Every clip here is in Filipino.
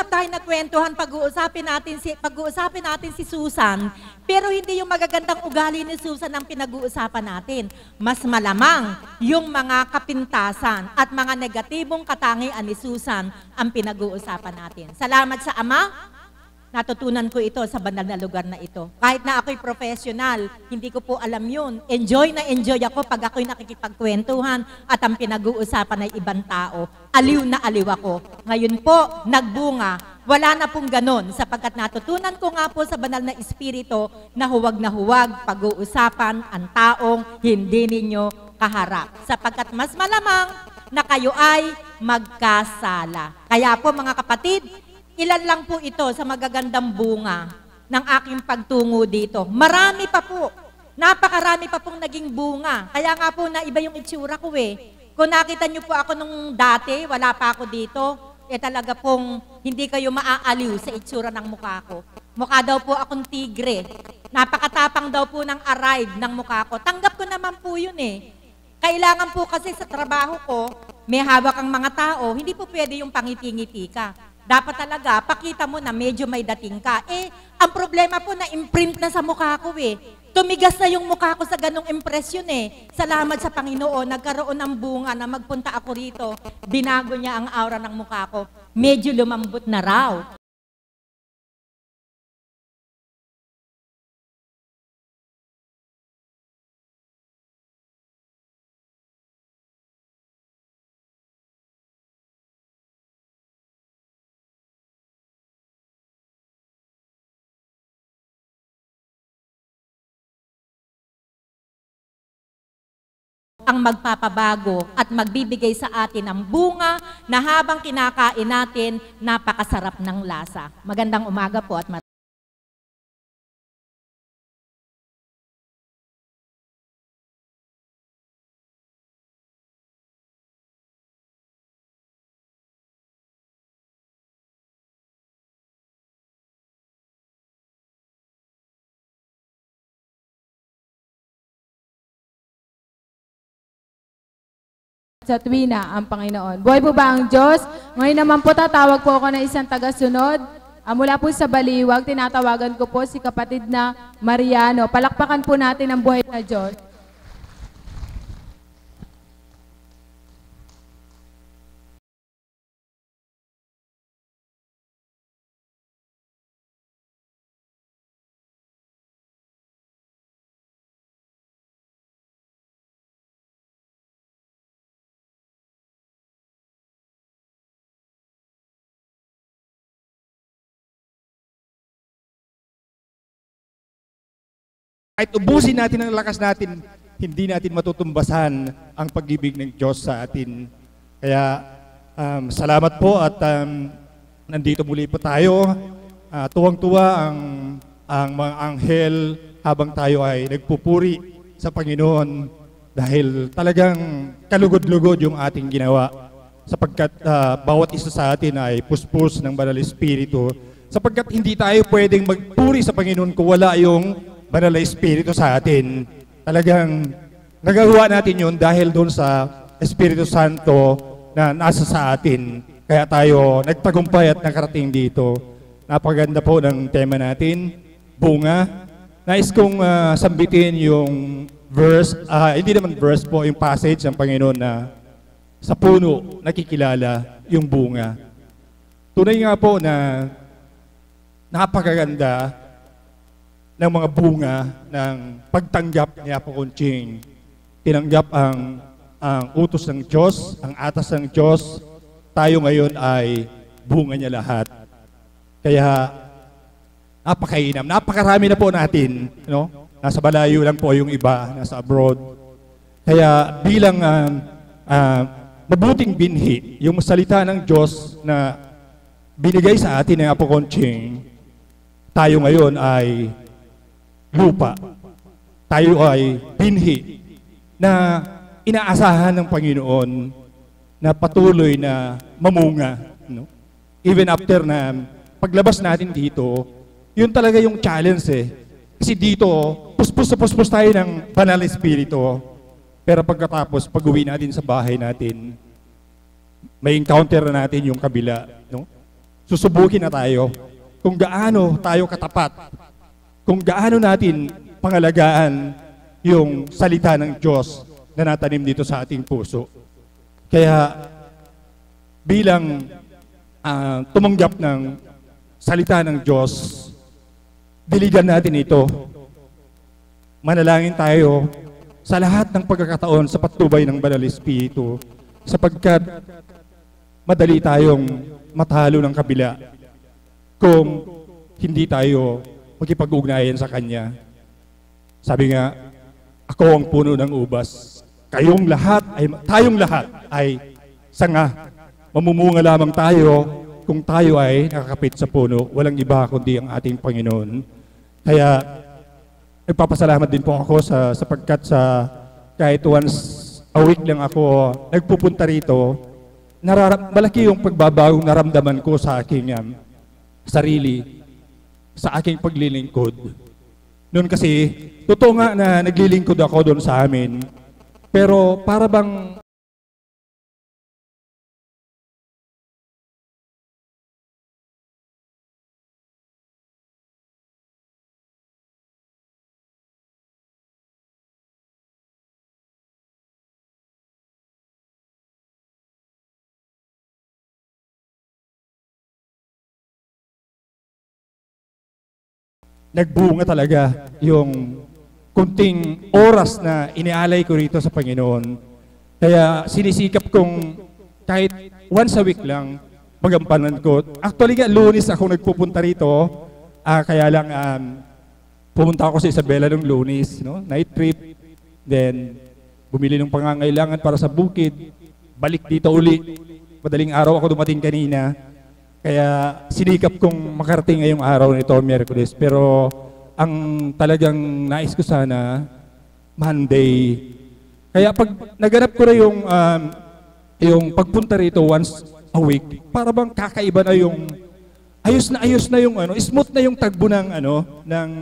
nag-uusap tayo, nagkwentuhan, pag-uusapin natin si Susan, pero hindi yung magagandang ugali ni Susan ang pinag-uusapan natin. Mas malamang yung mga kapintasan at mga negatibong katangian ni Susan ang pinag-uusapan natin. Salamat sa Ama. Natutunan ko ito sa banal na lugar na ito. Kahit na ako'y professional, hindi ko po alam yun. Enjoy na enjoy ako pag ako'y nakikipagkwentuhan at ang pinag-uusapan ay ibang tao. Aliw na aliw ako. Ngayon po, nagbunga. Wala na pong ganon sapagkat natutunan ko nga po sa banal na espiritu na huwag pag-uusapan ang taong hindi ninyo kaharap. Sapagkat mas malamang na kayo ay magkasala. Kaya po mga kapatid, ilan lang po ito sa magagandang bunga ng aking pagtungo dito. Marami pa po. Napakarami pa pong naging bunga. Kaya nga po na iba yung itsura ko eh. Kung nakita niyo po ako nung dati, wala pa ako dito, talaga pong hindi kayo maaaliw sa itsura ng mukha ko. Mukha daw po akong tigre. Napakatapang daw po ng arrive ng mukha ko. Tanggap ko naman po yun eh. Kailangan po kasi sa trabaho ko, may hawak ang mga tao, hindi po pwede yung pangiti-ngiti ka. Dapat talaga, pakita mo na medyo may dating ka. Ang problema po na imprint na sa mukha ko eh. Tumigas na yung mukha ko sa ganong impresyon eh. Salamat sa Panginoon, nagkaroon ng bunga na magpunta ako rito. Binago niya ang aura ng mukha ko. Medyo lumambot na raw. Ang magpapabago at magbibigay sa atin ng bunga na habang kinakain natin, napakasarap ng lasa. Magandang umaga po at sa tuwina ang Panginoon. Buhay po ba ang Diyos? Ngayon naman po tatawag po ako ng isang tagasunod. Mula po sa Baliwag, tinatawagan ko po si kapatid na Mariano. Palakpakan po natin ang buhay na Diyos. Kahit ubusin natin ang lakas natin, hindi natin matutumbasan ang pag-ibig ng Diyos sa atin. Kaya salamat po at nandito muli po tayo. Tuwang-tuwa ang mga anghel habang tayo ay nagpupuri sa Panginoon dahil talagang kalugod-lugod yung ating ginawa sapagkat bawat isa sa atin ay puspos ng Banal Espiritu sapagkat hindi tayo pwedeng magpuri sa Panginoon kung wala yung Banal na Espiritu sa atin. Talagang nagagawa natin yun dahil doon sa Espiritu Santo na nasa sa atin. Kaya tayo nagtagumpay at nakarating dito. Napaganda po ng tema natin, bunga. Nais kong sambitin yung verse, hindi naman verse po, yung passage ng Panginoon na sa puno nakikilala yung bunga. Tunay nga po na napakaganda ng mga bunga ng pagtanggap ni Apo Conching. Tinanggap ang utos ng Diyos, ang atas ng Diyos. Tayo ngayon ay bunga niya lahat. Kaya napakainam. Napakarami na po natin. No? Nasa malayo lang po yung iba, nasa abroad. Kaya bilang mabuting binhi, yung salita ng Diyos na binigay sa atin ng Apo Conching, tayo ngayon ay lupa. Tayo ay binhi na inaasahan ng Panginoon na patuloy na mamunga. No? Even after na paglabas natin dito, yun talaga yung challenge eh. Kasi dito, puspos tayo ng Banal Espiritu. Pero pagkatapos, pag-uwi natin sa bahay natin, may encounter na natin yung kabila. No? susubukin na tayo kung gaano tayo katapat, kung gaano natin pangalagaan yung salita ng Diyos na natanim dito sa ating puso. Kaya bilang tumanggap ng salita ng Diyos, diligan natin ito. Manalangin tayo sa lahat ng pagkakataon sa patnubay ng Banal Espiritu, sapagkat madali tayong matalo ng kabila kung hindi tayo makipag-ugnayan sa Kanya. Sabi nga, ako ang puno ng ubas, tayong lahat ay sanga. Mamumunga lamang tayo kung tayo ay nakakapit sa puno. Walang iba kundi ang ating Panginoon. Kaya nagpapasalamat din po ako sapagkat kahit once a week lang ako nagpupunta rito, malaki yung pagbabagong naramdaman ko sa aking sarili, sa aking paglilingkod. Noon kasi, totoo nga na naglilingkod ako doon sa amin, pero para bang nagbunga talaga yung kunting oras na inialay ko rito sa Panginoon. Kaya sinisikap kong kahit once a week lang magampanan ko. Actually nga, Lunes ako nagpupunta rito. Kaya lang pumunta ako sa Isabela nung Lunes, no? Night trip. Then bumili ng pangangailangan para sa bukid. Balik dito uli. Madaling araw ako dumating kanina. Kaya sinikap kong makarating ngayong araw nito, Miyerkules. Pero ang talagang nais ko sana, Monday. Kaya pag naganap ko na yung pagpunta rito once a week, para bang kakaiba na yung, ayos na yung smooth na yung tagbo ng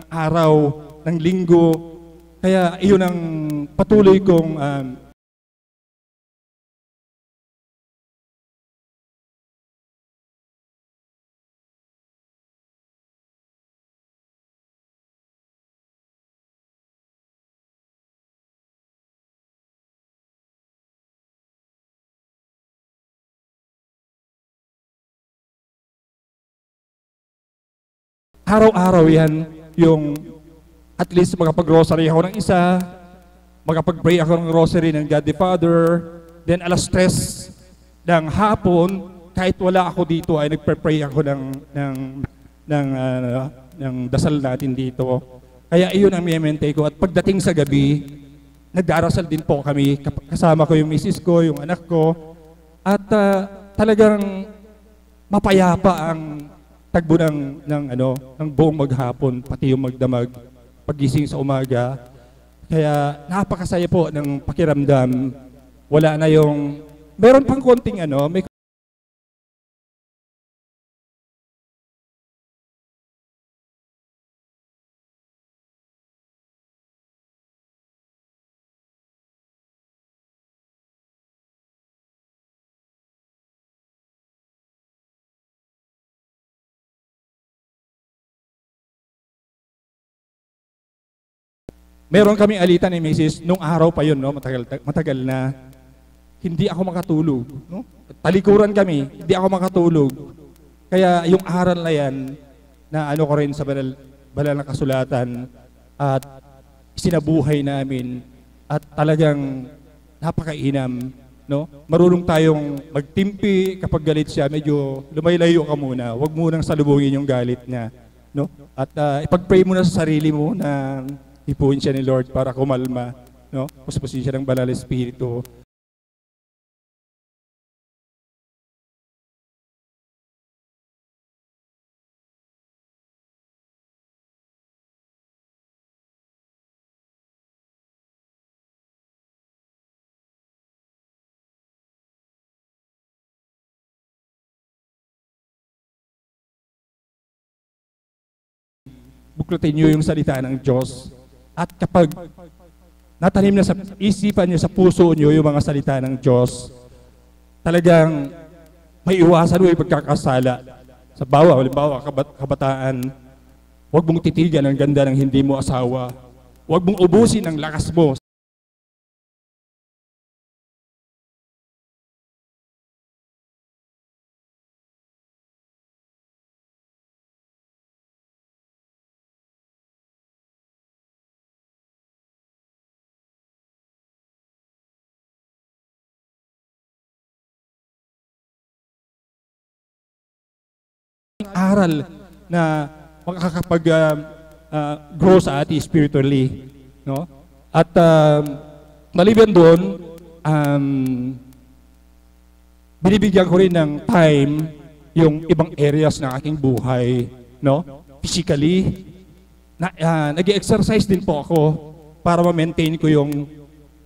araw, ng linggo. Kaya iyon ang patuloy kong araw-araw yan, yung at least makapag-grocery ako ng isa, makapag-pray ako ng rosary ng God the Father, then alas 3 ng hapon, kahit wala ako dito, ay nagpe-pray ako ng dasal natin dito. Kaya iyon ang mimente ko. At pagdating sa gabi, nagdarasal din po kami, kasama ko yung misis ko, yung anak ko, at talagang mapayapa ang tagbo ng buong maghapon, pati yung magdamag, pagising sa umaga. Kaya napakasaya po ng pakiramdam. Wala na yung, meron pang konting may meron kaming alitan ni Mrs. nung araw pa yun, no? Matagal na. Hindi ako makatulog. No? Talikuran kami, hindi ako makatulog. Kaya yung aral na yan, na ko rin sa banal na kasulatan, at sinabuhay namin, at talagang napakainam. No? Marunong tayong magtimpi kapag galit siya, medyo lumaylayo ka muna. Huwag munang salubungin yung galit niya. No? At ipag-pray mo na sa sarili mo na ipuin siya ni Lord para kumalma, no? Puspusin siya ng Banal Espiritu. Buklutin niyo yung salita ng Diyos. At kapag natanim na sa isipan niyo, sa puso niyo yung mga salita ng Diyos, talagang may iwasan mo yung pagkakasala. Sa halimbawa, kabataan, huwag mong titigan ang ganda ng hindi mo asawa. Huwag mong ubusin ang lakas mo. Aral na makakapag-grow sa atin spiritually, no? At maliban doon, binibigyan ko rin ng time yung ibang areas ng aking buhay, no? Physically, nag-exercise din po ako para ma-maintain ko yung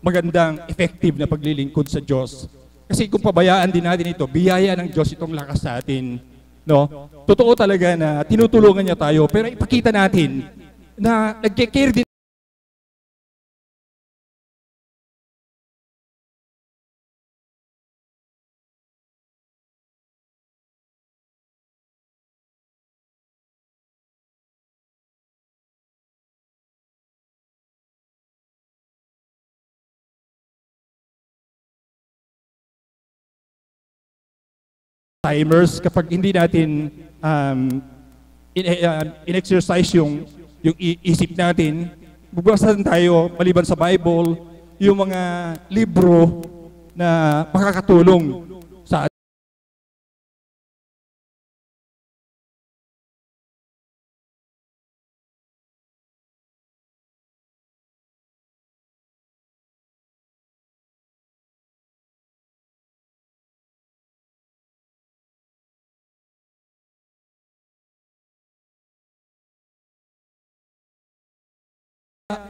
magandang effective na paglilingkod sa Diyos. Kasi kung pabayaan din natin ito, biyaya ng Diyos itong lakas sa atin. No? Totoo talaga na tinutulungan niya tayo, pero ipakita natin na nagke-care din timers kapag hindi natin in-exercise yung isip natin. Bugbasa tayo, maliban sa Bible, yung mga libro na makakatulong sa atin.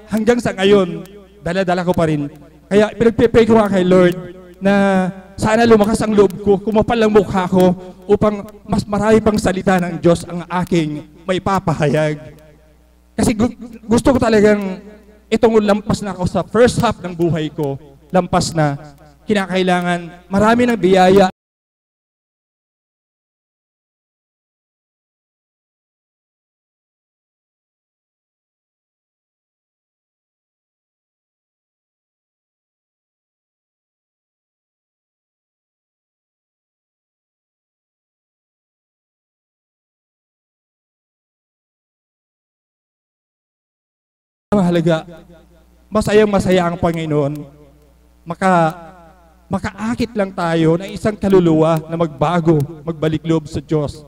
Hanggang sa ngayon, dala-dala ko pa rin. Kaya pinagpe-pray ko nga kay Lord na sana lumakas ang loob ko, kumapal ang mukha ko upang mas marami pang salita ng Diyos ang aking may papahayag. Kasi gusto ko talagang itong lampas na ako sa first half ng buhay ko, lampas na kinakailangan marami ng biyaya. Mahalaga, masayang-masaya ang Panginoon. Makaakit lang tayo ng isang kaluluwa na magbago, magbalik loob sa Diyos.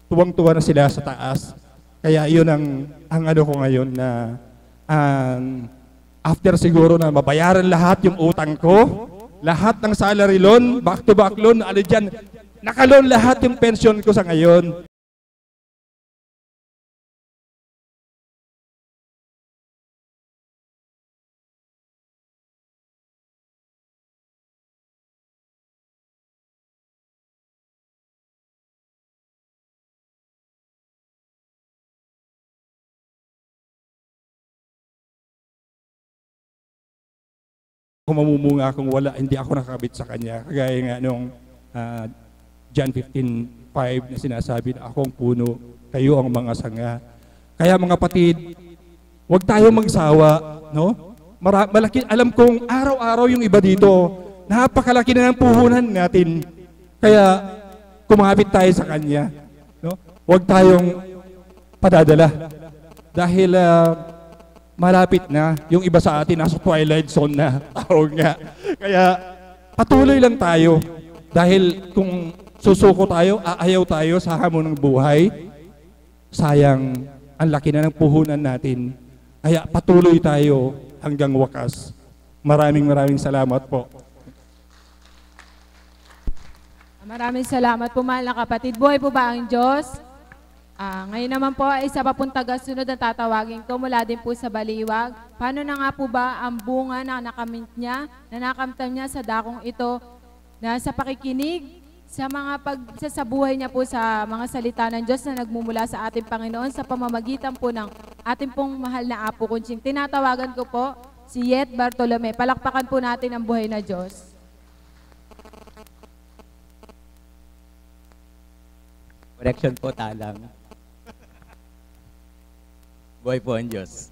Tuwang-tuwa na sila sa taas. Kaya yun ang ano ko ngayon na after siguro na mabayaran lahat yung utang ko, lahat ng salary loan, back-to-back loan, ano dyan, nakaloan lahat yung pension ko sa ngayon. Kung mamumunga kung wala, hindi ako nakakabit sa kanya. Kagaya nga nung John 15:5 na sinasabi na ako ang puno, kayo ang mga sanga. Kaya mga kapatid, huwag tayo magsawa, no? Malaki, alam kong araw-araw yung iba dito, napakalaki na ng puhunan natin. Kaya kumapit tayo sa kanya, no? Huwag tayong padadala. Dahil malapit na, yung iba sa atin nasa twilight zone na. Tawag nga. Kaya patuloy lang tayo. Dahil kung susuko tayo, aayaw tayo sa hamon ng buhay, sayang, ang laki na ng puhunan natin. Kaya patuloy tayo hanggang wakas. Maraming salamat po. Maraming salamat po, mahal na kapatid. Buhay po ba ang Diyos? Ngayon naman po, isa pa pong tagasunod na tatawagin ko mula din po sa Baliwag. Paano na nga po ba ang bunga na nakamit niya, na nakamtam niya sa dakong ito, na sa pakikinig, sa mga pagsasabuhay niya po sa mga salita ng Diyos na nagmumula sa ating Panginoon sa pamamagitan po ng ating pong mahal na Apo Kunching. Tinatawagan ko po si Yet Bartolome. Palakpakan po natin ang buhay na Diyos. Correction po, talang. Buhay po ang Diyos.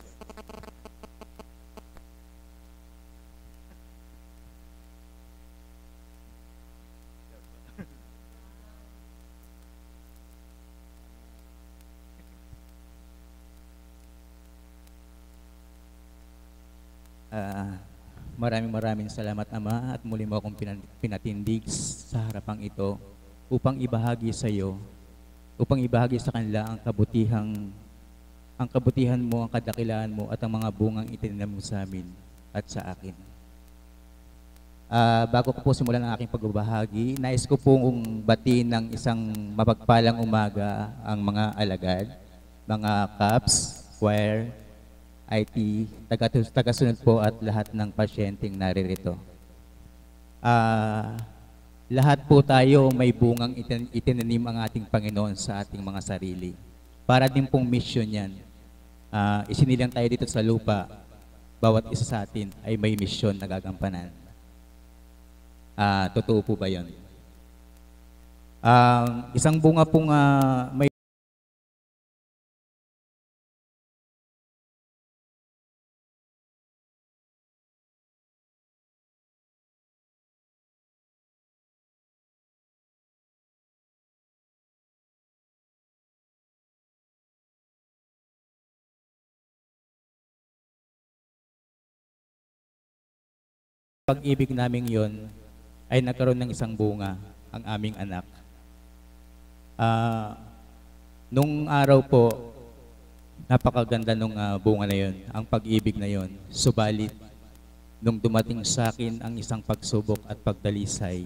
Maraming salamat, Ama, at muli mo akong pinatindig sa harapang ito upang ibahagi sa iyo, upang ibahagi sa kanila ang kabutihan mo, ang kadakilaan mo, at ang mga bungang itinanim mo sa amin at sa akin. Bago ko po simulan ang aking pagbabahagi, nais ko pong batiin ng isang mapagpalang umaga ang mga alagad, mga CAPS, choir, IT, tagasunod po at lahat ng pasyenteng naririto. Lahat po tayo may bungang itinanim ang ating Panginoon sa ating mga sarili. Para din pong mission yan. Isinilang tayo dito sa lupa, bawat isa sa atin ay may mission na gagampanan. Totoo po ba yun? Isang bunga pong may pag-ibig naming yon ay nagkaroon ng isang bunga, ang aming anak. Nung araw po, napakaganda nung bunga na yon, ang pag-ibig na yon. Subalit, nung dumating sa akin ang isang pagsubok at pagdalisay,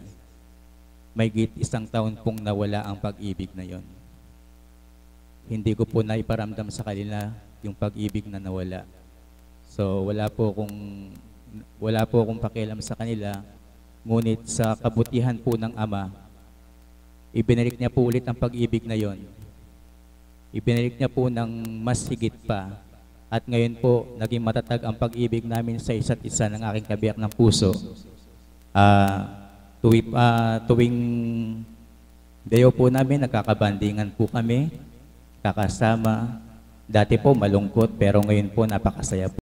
may isang taon pong nawala ang pag-ibig na yon. Hindi ko po naiparamdam sa kanila yung pag-ibig na nawala. So wala po akong pakialam sa kanila, ngunit sa kabutihan po ng Ama, ibinalik niya po ulit ang pag-ibig na yon. Ibinalik niya po ng mas higit pa, at ngayon po, naging matatag ang pag-ibig namin sa isa't isa ng aking kabiyak ng puso. Tuwing dayo po namin, nagkakabandingan po kami, kakasama. Dati po malungkot, pero ngayon po napakasaya po.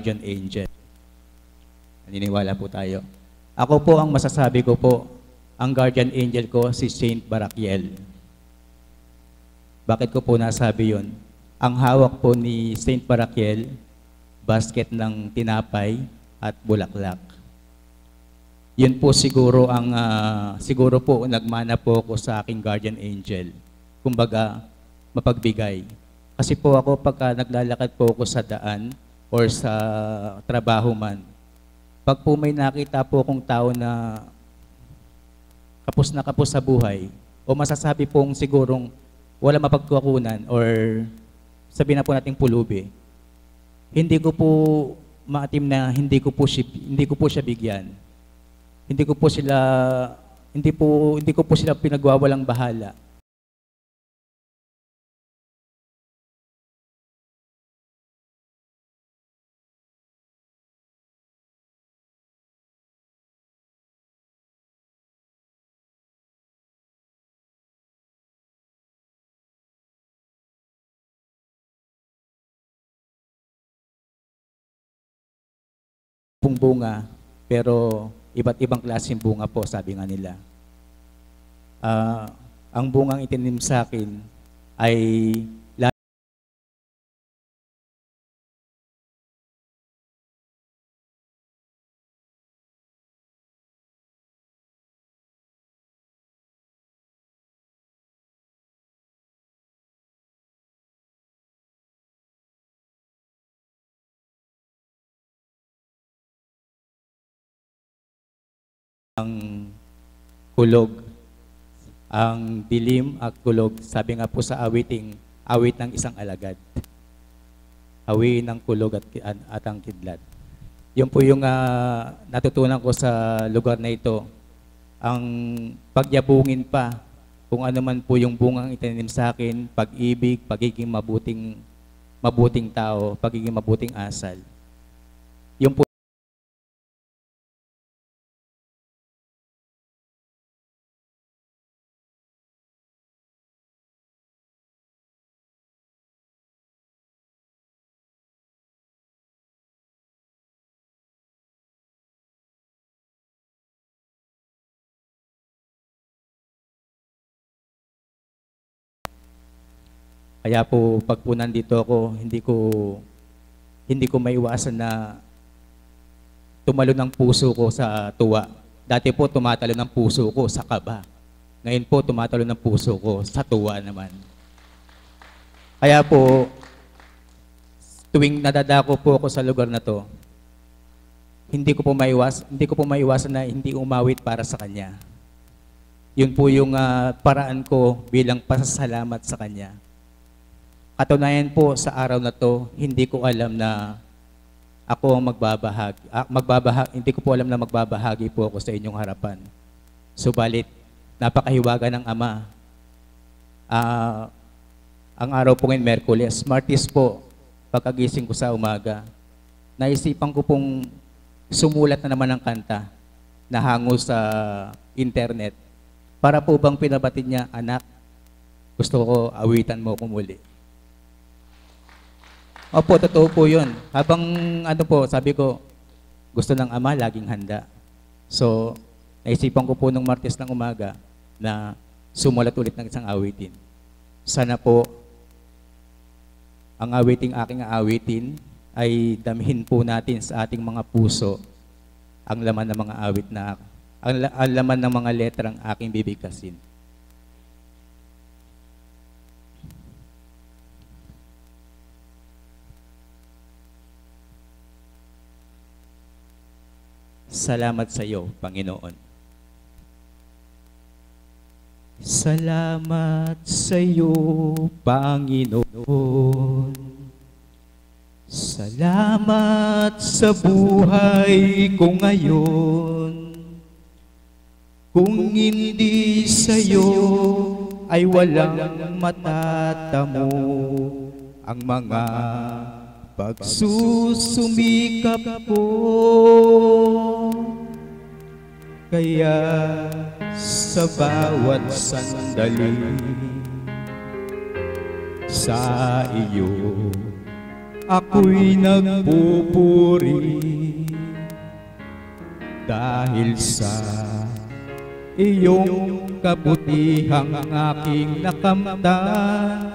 Guardian angel. Naniniwala po tayo. Ako po, ang masasabi ko po, ang guardian angel ko si Saint Barakiel. Bakit ko po nasabi yon? Ang hawak po ni Saint Barakiel, basket ng tinapay at bulaklak. Yun po siguro siguro po nagmana po ako sa aking guardian angel. Kumbaga, mapagbigay. Kasi po ako pagka naglalakad po ako sa daan or sa trabaho man, pag po may nakita po akong tao na kapos sa buhay, o masasabi pong sigurong wala mapagkukunan or sabihin na po nating pulubi, hindi ko po maatim na hindi ko po siya bigyan. Hindi ko po sila pinagwawalang bahala. Bunga, pero iba't ibang klaseng bunga po, sabi nga nila. Ang bungang itinim sa akin ay ang kulog, ang dilim at kulog. Sabi nga po sa awit ng isang alagad, awin ng kulog at ang kidlat. Yun po yung natutunan ko sa lugar na ito. Ang pagyabungin pa, kung ano man po yung bungang itinanim sa akin, pag-ibig, pagiging mabuting tao, pagiging mabuting asal. Yung po kaya po pag po nandito ako, hindi ko maiwasan na tumalo ng puso ko sa tuwa. Dati po tumatalo ng puso ko sa kaba. Ngayon po tumatalo ng puso ko sa tuwa naman. Kaya po tuwing nadadako po ako sa lugar na to, hindi ko po maiwasan na hindi umawit para sa kanya. Yun po yung paraan ko bilang pasasalamat sa kanya. Katunayan po sa araw na to, hindi ko alam na ako ang hindi ko po alam na magbabahagi po ako sa inyong harapan. Subalit, napakahiwaga ng Ama. Ang araw po ngayon, Merkules, Martes po, pagkagising ko sa umaga, naisipan ko pong sumulat na naman ng kanta na hango sa internet. Para po bang pinabatid niya, anak, gusto ko awitan mo ko muli. Opo, totoo po yun. Habang sabi ko, gusto ng Ama, laging handa. So, naisipan ko po nung Martes ng umaga na sumulat ulit ng isang awitin. Sana po, ang aking awitin ay damhin po natin sa ating mga puso ang laman ng mga awit ang laman ng mga letrang aking bibigkasin. Salamat sa iyo, Panginoon. Salamat sa iyo, Panginoon. Salamat sa buhay ko ngayon. Kung hindi sa iyo ay walang matatamo ang mga pagsusumikap ko. Kaya sa bawat sandali sa iyo ako'y nagpupuri dahil sa iyong kabutihang aking nakamtan.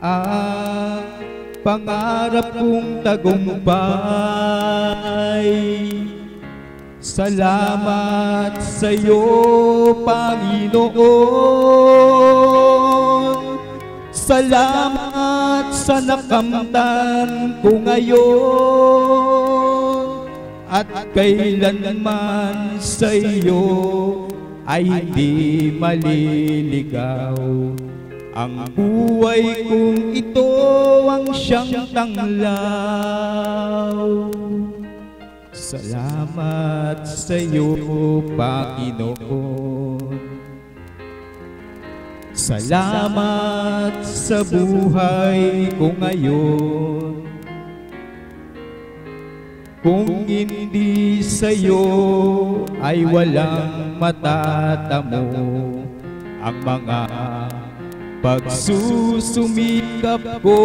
Ang pangarap kong tagumpay. Salamat sa iyo, Panginoon. Salamat sa nakamtan ko ngayon. At kailanman sa iyo ay hindi maliligaw. Ang buhay kong ito ang siyang tanglaw. Salamat sa iyo, Panginoon. Salamat sa buhay ko ngayon. Kung hindi sa iyo ay walang matatamo ang mga pagsusumikap ko.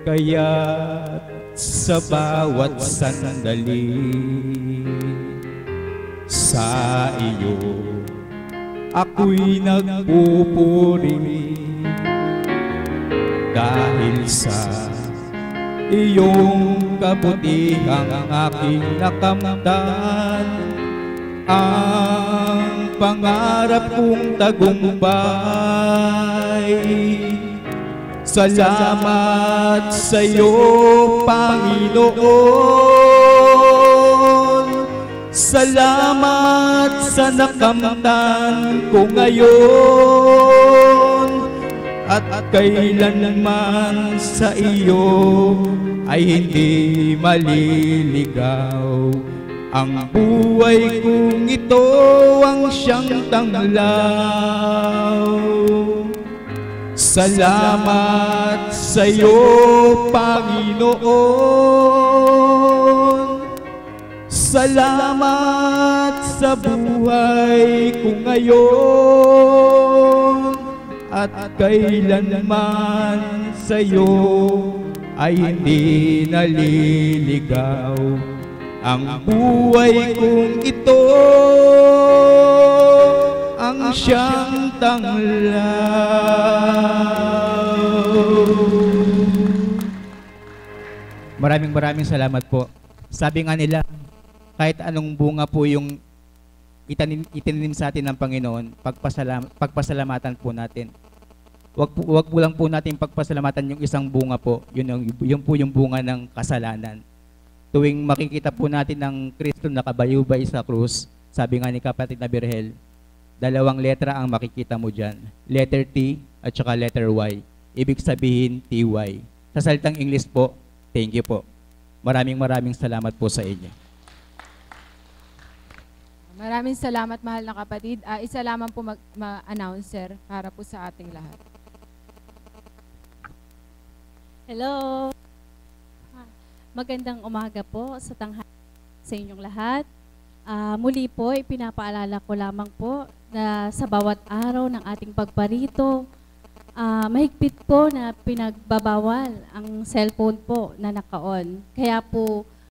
Kaya sa bawat sandali sa iyo ako'y nagpupuri dahil sa iyong kabutihang aking nakamtan. Ang pangarap kong tagumpay. Salamat sa iyo, Panginoon. Salamat sa nakamtan ko ngayon. at kailanman sa iyo ay hindi maliligaw. Ang buhay kong ito ang siyang tanglaw. Salamat sa iyo, Panginoon. Salamat sa buhay ko ngayon at kailanman sa iyo ay hindi naliligaw. Ang buhay kong ito ang siyang tanglaw. Maraming salamat po. Sabi nga nila, kahit anong bunga po yung itinanim sa atin ng Panginoon, pagpasalamatan po natin. Wag po lang po natin pagpasalamatan yung isang bunga po, yun po yung bunga ng kasalanan. Tuwing makikita po natin ng Kristo nakabayubay sa krus, sabi nga ni kapatid na Birhel, 2 letra ang makikita mo dyan. Letter T at saka letter Y. Ibig sabihin, TY. Sa salitang English po, thank you po. Maraming salamat po sa inyo. Maraming salamat, mahal na kapatid. Isa lamang po ma-announcer para po sa ating lahat. Hello. Magandang umaga po sa inyong lahat. Muli po, ipinapaalala ko lamang po na sa bawat araw ng ating pagparito, mahigpit po na pinagbabawal ang cellphone po na naka-on. Kaya po,